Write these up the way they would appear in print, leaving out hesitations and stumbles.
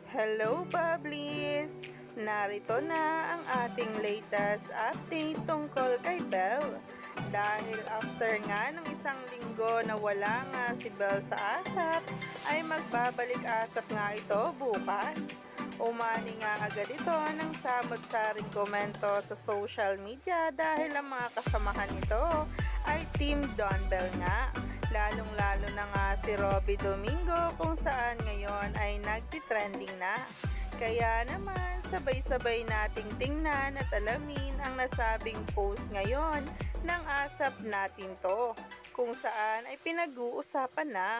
Hello, Bubblies! Narito na ang ating latest update tungkol kay Belle. Dahil after nga ng isang linggo na wala nga si Belle sa ASAP, ay magbabalik ASAP nga ito bukas. Umani nga agad ito ng samot-saring komento sa social media dahil ang mga kasamahan nito ay Team Don Belle nga. Lalong-lalo na nga si Robby Domingo kung saan ngayon ay nagtitrending na. Kaya naman sabay-sabay nating tingnan at alamin ang nasabing post ngayon ng ASAP natin to, kung saan ay pinag-uusapan na.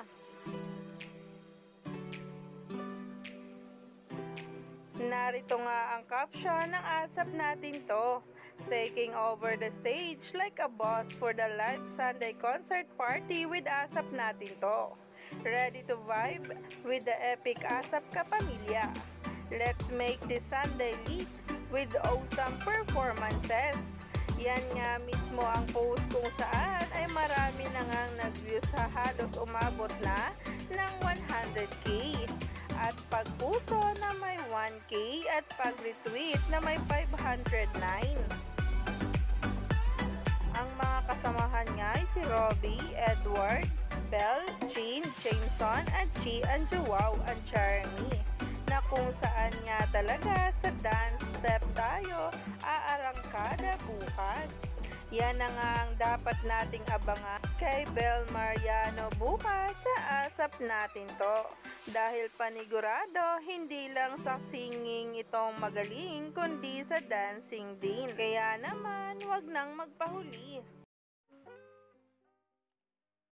Narito nga ang caption ng ASAP natin to. Taking over the stage like a boss for the live Sunday concert party with ASAP natin to. Ready to vibe with the epic ASAP kapamilya. Let's make this Sunday lit with awesome performances. Yan nga mismo ang post kung saan ay marami na ngang nag-view sa halos umabot na ng 100k. At pagpuso na may 1k at pag-retweet na may 509. Ang mga kasamahan niya ay si Robby, Edward, Belle, Jean, Jameson, at Chi, and Joao, and Jeremy, na kung saan nga talaga sa dance step tayo aarangkada bukas. Yan na nga ang dapat nating abangan kay Belle Mariano bukas sa ASAP natin to. Dahil panigurado, hindi lang sa singing itong magaling, kundi sa dancing din. Kaya naman, wag nang magpahuli.